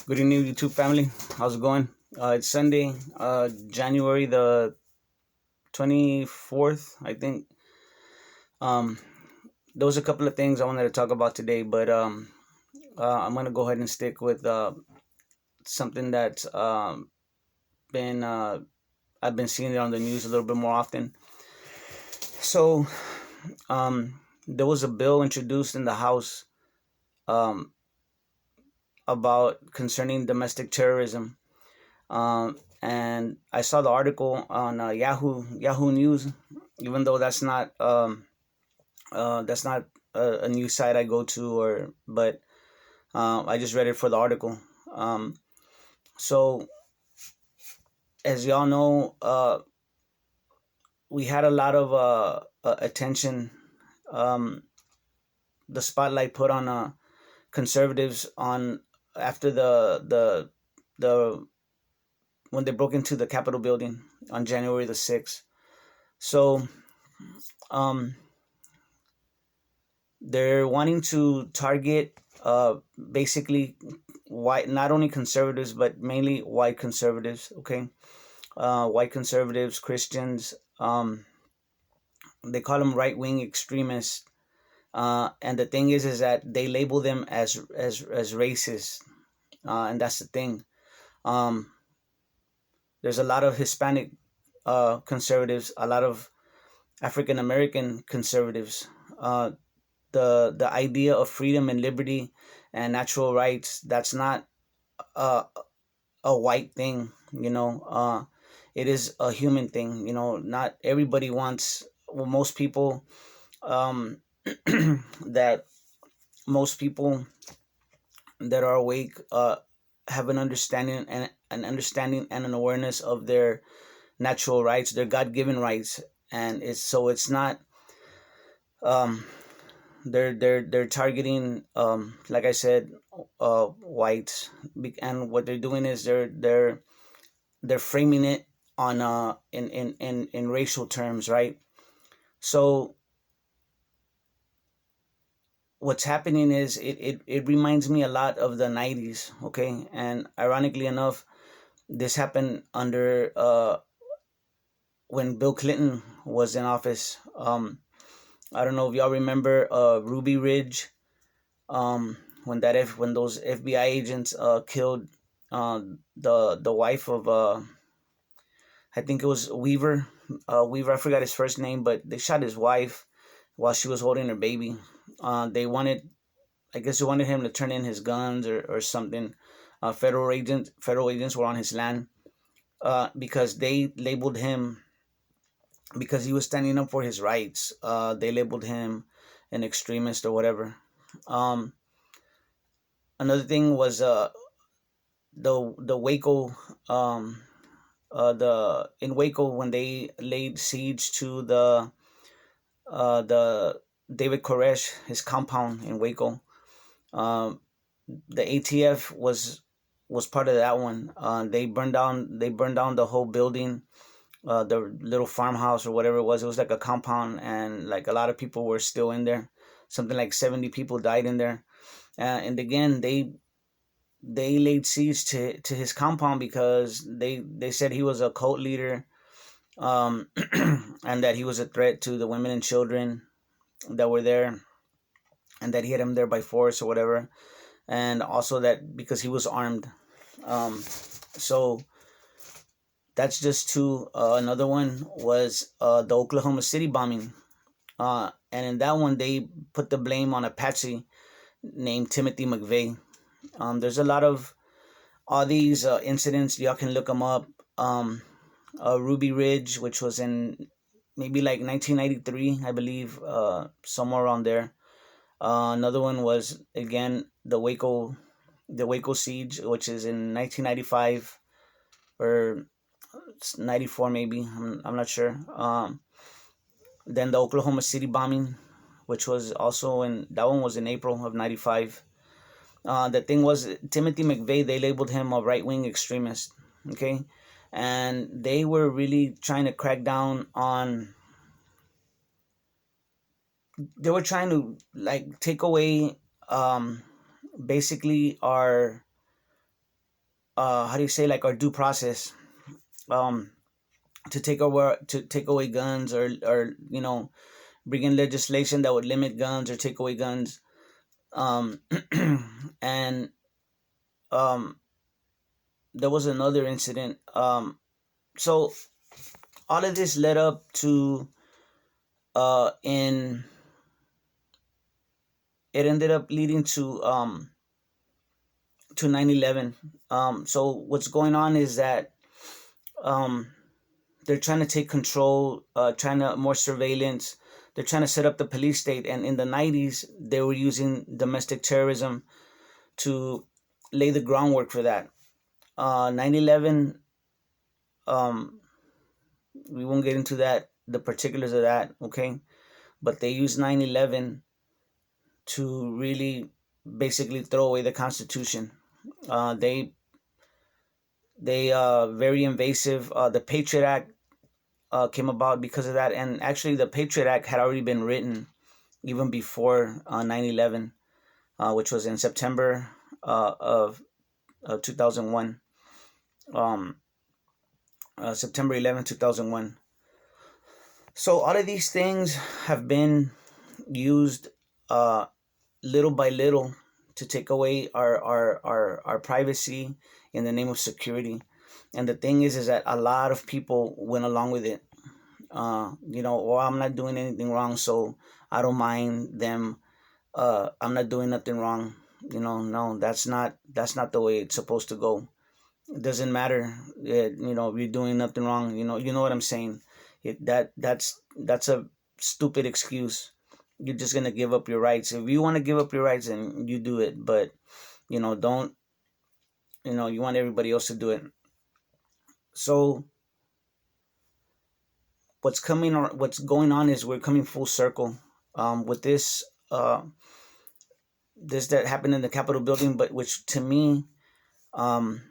Good evening, YouTube family. How's it going? It's Sunday, January the 24th, I think. Um, there was a couple of things I wanted to talk about today, but I'm going to go ahead and stick with something that's been, I've been seeing it on the news a little bit more often. So, there was a bill introduced in the House um, about concerning domestic terrorism. And I saw the article on Yahoo News, even though that's not a news site I go to, but I just read it for the article. Um, so as y'all know, we had a lot of attention, um, the spotlight put on conservatives on after the when they broke into the Capitol building on January the 6th. So um, they're wanting to target basically white, not only conservatives but mainly white conservatives. Okay, white conservatives, Christians. They call them right wing extremists. And the thing is that they label them as racist, and that's the thing. Um, there's a lot of Hispanic conservatives, a lot of African American conservatives. The idea of freedom and liberty and natural rights, that's not a, a white thing, it is a human thing. Not everybody wants, well, um that most people that are awake have an understanding and an awareness of their natural rights, their god-given rights. And it's not, um they're targeting, like I said, whites. And what they're doing is they're framing it on in racial terms, right? So what's happening is it reminds me a lot of the 90s. Okay, and ironically enough, this happened under when Bill Clinton was in office. I don't know if y'all remember Ruby Ridge, when those FBI agents killed the wife of, I think it was Weaver. Weaver, I forgot his first name, but they shot his wife while she was holding her baby. I guess they wanted him to turn in his guns or something. Federal agents were on his land, because they labeled him, because he was standing up for his rights. They labeled him an extremist or whatever. Um, Another thing was the Waco, the in Waco, when they laid siege to the David Koresh, his compound in Waco. Um, the ATF was part of that one. They burned down the whole building, the little farmhouse or whatever it was. It was like a compound, and like a lot of people were still in there. Something like 70 people died in there. And again, they laid siege to his compound because they said he was a cult leader, um, and that he was a threat to the women and children that were there, and that he had him there by force or whatever. And also that because he was armed. So that's just two. Another one was the Oklahoma City bombing. And in that one, they put the blame on a patsy named Timothy McVeigh. There's a lot of all these incidents. Y'all can look them up. Ruby Ridge, which was in maybe like 1993, I believe, somewhere around there. Another one was again the Waco siege, which is in 1995 or 94 maybe. I'm not sure. Then the Oklahoma City bombing, which was also that one was in April of 95. The thing was, Timothy McVeigh, they labeled him a right wing extremist. Okay, and they were really trying to crack down on. They were trying to like take away, basically, our how do you say, like our due process, um, to take away guns, or bring in legislation that would limit guns or take away guns. Um, and um, there was another incident. So all of this led up to in it ended up leading to 9/11. So what's going on is that um, they're trying to take control, trying to more surveillance. They're trying to set up the police state, and in the 90s they were using domestic terrorism to lay the groundwork for that. 9/11, um, we won't get into that, the particulars of that, okay? But they used 9/11 to really basically throw away the Constitution. They very invasive. The Patriot Act came about because of that, and actually the Patriot Act had already been written even before 9/11, which was in September of 2001. Um, September 11, 2001. So all of these things have been used uh, little by little to take away our privacy in the name of security. And the thing is that a lot of people went along with it. Well, I'm not doing anything wrong, so I don't mind them. I'm not doing nothing wrong. No, that's not the way it's supposed to go. It doesn't matter. If you're doing nothing wrong. You know what I'm saying. That's a stupid excuse. You're just gonna give up your rights. If you want to give up your rights, then you do it. But don't. You want everybody else to do it. So what's going on is we're coming full circle with this that happened in the Capitol building, but which to me, um,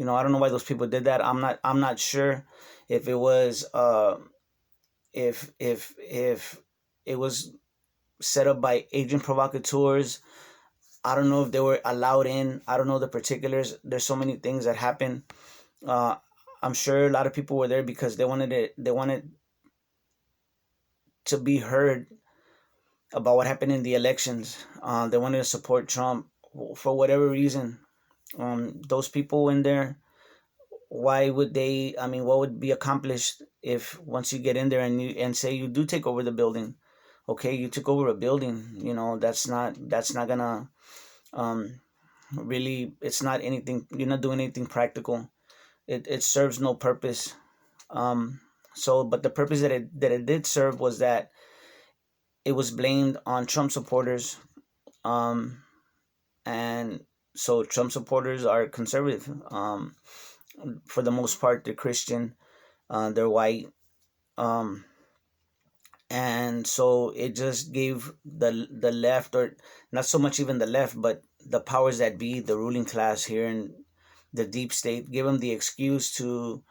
I don't know why those people did that. I'm not sure if it was if it was set up by agent provocateurs. I don't know if they were allowed in. I don't know the particulars. There's so many things that happen. Uh, I'm sure a lot of people were there because they wanted to be heard about what happened in the elections. They wanted to support Trump for whatever reason. Those people in there, why would they? I mean, what would be accomplished if once you get in there and say you do take over the building? Okay, you took over a building. That's not gonna really. It's not anything. You're not doing anything practical. It serves no purpose. Um, but the purpose that it did serve was that it was blamed on Trump supporters. Um, and so Trump supporters are conservative. For the most part, they're Christian. They're white. Um, and so it just gave the left, or not so much even the left, but the powers that be, the ruling class here in the deep state, give them the excuse to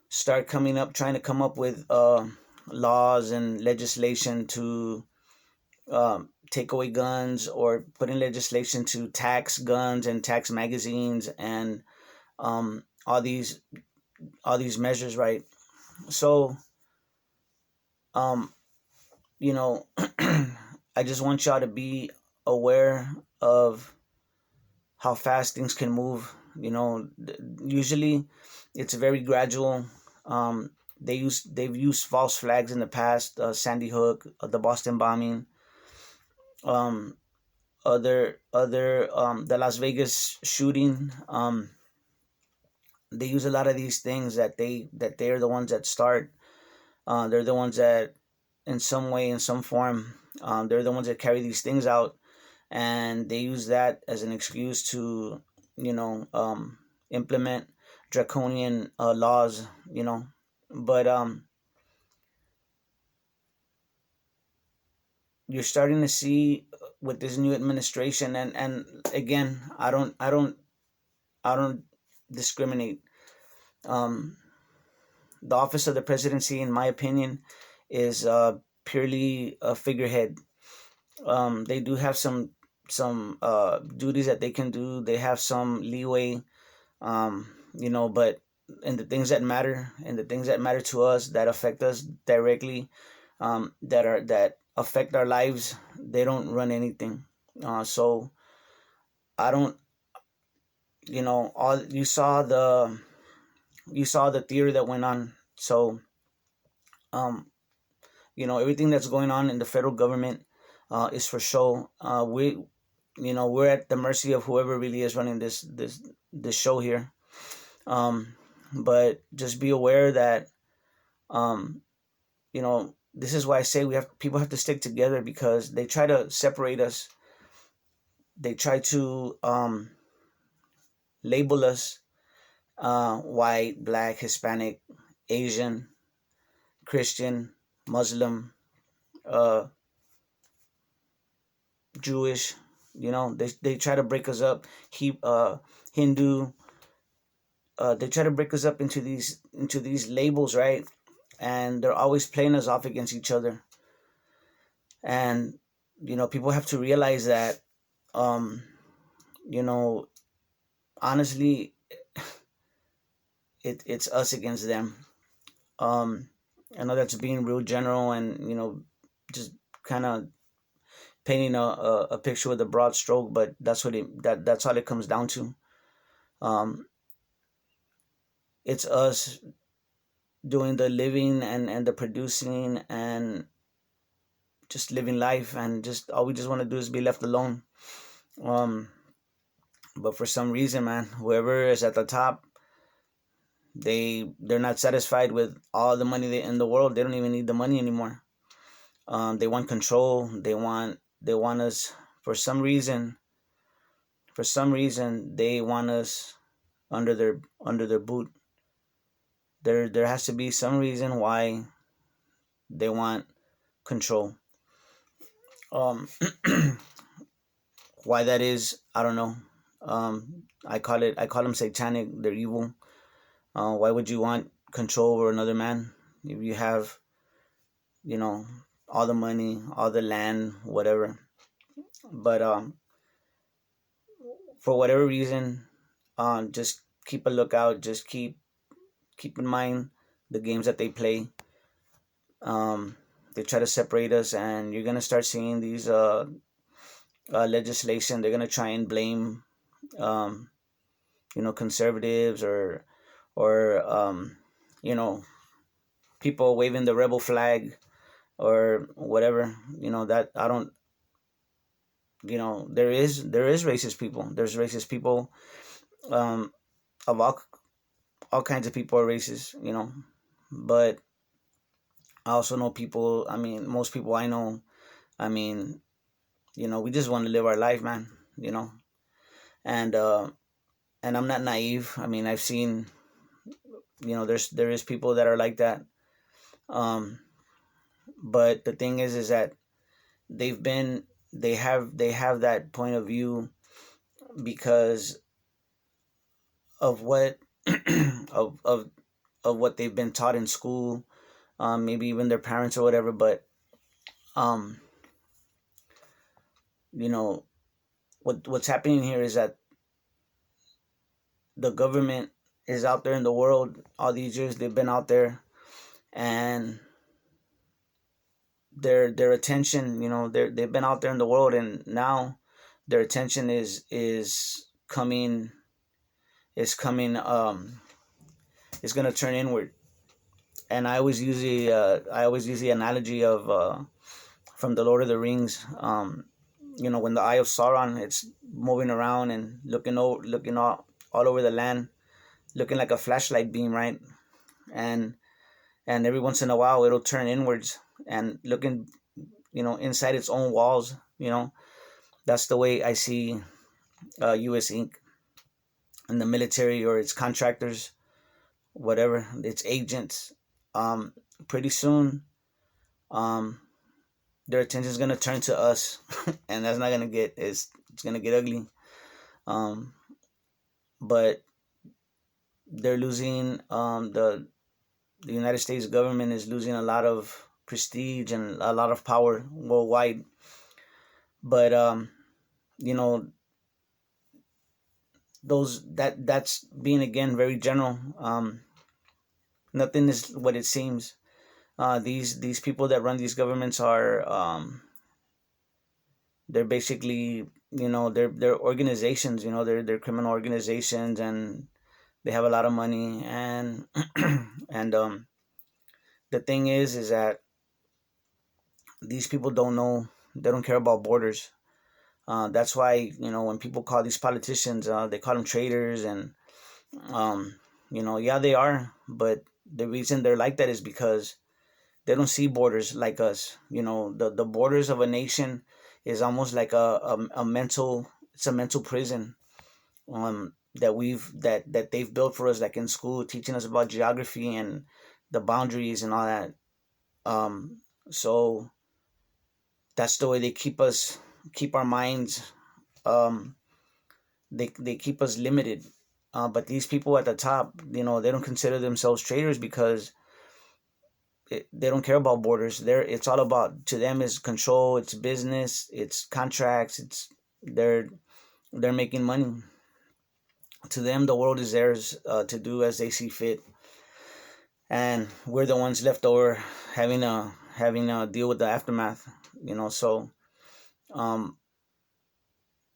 start trying to come up with laws and legislation to take away guns, or put in legislation to tax guns and tax magazines, and all these measures, right? So um, you know, I just want y'all to be aware of how fast things can move. Usually it's very gradual. They've used false flags in the past. Sandy Hook, the Boston bombing, um, the Las Vegas shooting. They use a lot of these things that they're the ones that start. They're the ones that, in some way, in some form, they're the ones that carry these things out, and they use that as an excuse to, implement draconian laws. But you're starting to see with this new administration, and again, I don't discriminate. Um, the office of the presidency, in my opinion, is purely a figurehead. They do have some duties that they can do. They have some leeway, but in the things that matter, and the things that matter to us, that affect us directly, that affect our lives, they don't run anything. So I don't, all you saw the theory that went on. So um, everything that's going on in the federal government is for show. We're at the mercy of whoever really is running this show here. Um, but just be aware that um, this is why I say people have to stick together, because they try to separate us. They try to label us, white, black, Hispanic, Asian, Christian, Muslim, uh, Jewish. They try to break us up. Hindu. They try to break us up into these labels, right? And they're always playing us off against each other. And people have to realize that, um, you know, honestly, it's us against them. Um, I know that's being real general, and just kind of painting a picture with a broad stroke, but that's all it comes down to. Um, it's us doing the living and the producing, and just living life, and just all we just want to do is be left alone. Um, but for some reason, man, whoever is at the top, they're not satisfied with all the money in the world. They don't even need the money anymore. They want control. They want us, for some reason. For some reason, they want us under their boot. There has to be some reason why they want control. Um, why that is, I don't know. I call them satanic. They're evil. Why would you want control over another man if you have, you know, all the money, all the land, whatever? But for whatever reason, just keep a lookout. Just keep in mind the games that they play. They try to separate us, and you're gonna start seeing these legislation. They're gonna try and blame, um, conservatives, or you know people waving the rebel flag or whatever. That I don't. There is racist people. There's racist people. Um, of all kinds of people are racist. But I also know people. I mean, most people I know. I mean, we just want to live our life, man. You know, and uh, and I'm not naive. I mean, I've seen. There is people that are like that. Um, but the thing is that they've been they have that point of view because of what of of of what they've been taught in school, maybe even their parents or whatever. But um, you know what's happening here is that the government is out there in the world. All these years they've been out there, and their attention, they've been out there in the world, and now their attention is coming is gonna turn inward. And I always use the analogy of from the Lord of the Rings. When the Eye of Sauron, it's moving around and looking all over the land, looking like a flashlight beam, right? And every once in a while it'll turn inwards and looking, inside its own walls. That's the way I see U.S. Inc. and the military, or its contractors, whatever, its agents. Um, Pretty soon, um, their attention is gonna turn to us, and that's not gonna get it's gonna get ugly. Um, but they're losing the United States government is losing a lot of prestige and a lot of power worldwide. But you know, that's being again very general. Nothing is what it seems. These people that run these governments are they're basically, they're organizations, they're criminal organizations, and they have a lot of money. And and the thing is that these people don't know, they don't care about borders. That's why, when people call these politicians, they call them traitors. And um, yeah, they are, but the reason they're like that is because they don't see borders like us. The borders of a nation is almost like a mental, it's a mental prison, that they've built for us, like in school, teaching us about geography and the boundaries and all that. So that's the way they keep our minds. Um, they keep us limited. But these people at the top, they don't consider themselves traitors because they don't care about borders. It's all about, to them, is control. It's business. It's contracts. They're they're making money. To them, the world is theirs, to do as they see fit, and we're the ones left over having to deal with the aftermath. So um,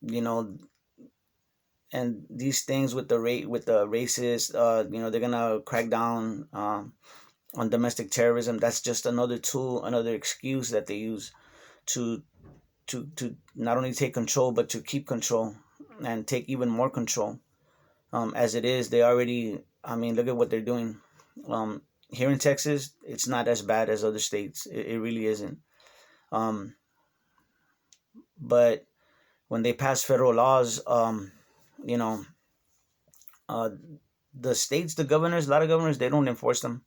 you know, and these things with the rate with the racist, they're gonna crack down on domestic terrorism. That's just another tool, another excuse that they use to to not only take control but to keep control and take even more control. As it is, they already. I mean, look at what they're doing. Here in Texas, it's not as bad as other states. It really isn't. Um, but when they pass federal laws, you know, uh, the states, the governors, a lot of governors, they don't enforce them,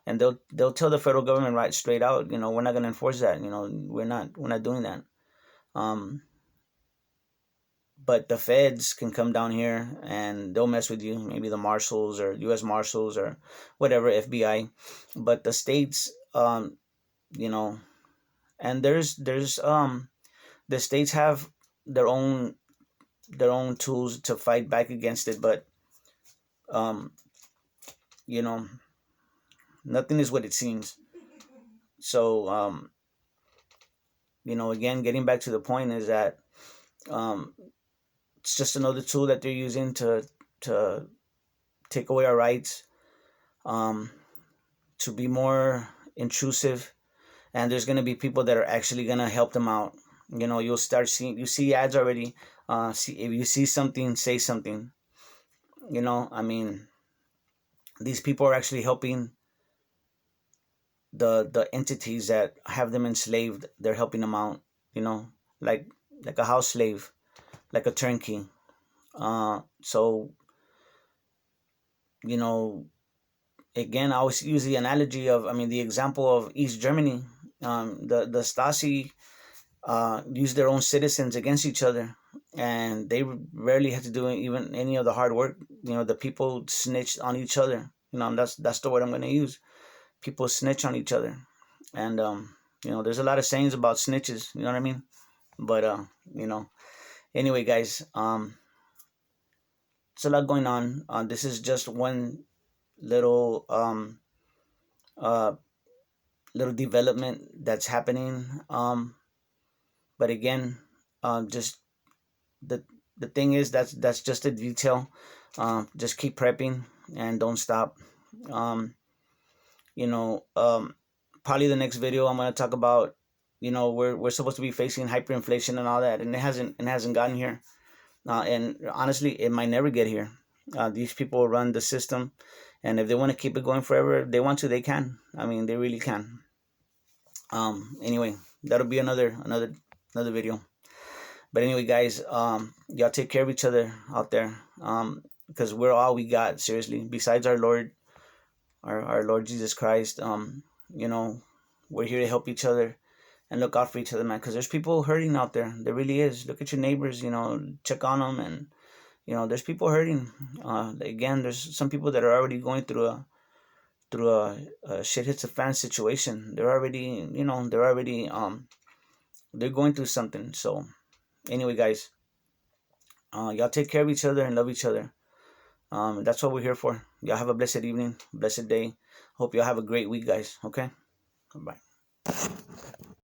and they'll tell the federal government right straight out, we're not going to enforce that. We're not doing that. Um, but the feds can come down here and they'll mess with you, maybe the marshals or U.S. marshals or whatever, FBI. But the states, you know, and there's the states have their own their own tools to fight back against it. But um, you know, nothing is what it seems. So again, getting back to the point is that um, it's just another tool that they're using to take away our rights, um, to be more intrusive. And there's gonna be people that are actually gonna help them out. You'll start seeing, you see ads already. If you see something, say something. I mean, these people are actually helping the entities that have them enslaved. They're helping them out. You know, like a house slave, like a turnkey. So you know, again, I always use the analogy of, I mean, the example of East Germany. The Stasi use their own citizens against each other, and they rarely had to do even any of the hard work. The people snitched on each other. That's the word I'm going to use. People snitch on each other, and there's a lot of sayings about snitches. You know what I mean? But you know, anyway, guys, it's a lot going on. This is just one little uh little development that's happening. But again, just the the thing is, that's just a detail. Just keep prepping and don't stop. Um, you know, um, Probably the next video I'm gonna talk about. We're supposed to be facing hyperinflation and all that, and it hasn't gotten here. And honestly, it might never get here. These people run the system, and if they want to keep it going forever, if they want to, they can. I mean, they really can. Anyway, that'll be another video. But anyway, guys, y'all take care of each other out there, because we're all we got, seriously. Besides our Lord, our Lord Jesus Christ, you know, we're here to help each other and look out for each other, man. Because there's people hurting out there. There really is. Look at your neighbors, check on them, and there's people hurting. Again, there's some people that are already going through a shit hits the fan situation. They're already they're going through something. So anyway, guys, Y'all take care of each other and love each other. That's what we're here for. Y'all have a blessed evening, blessed day. Hope y'all have a great week, guys. Okay? Bye.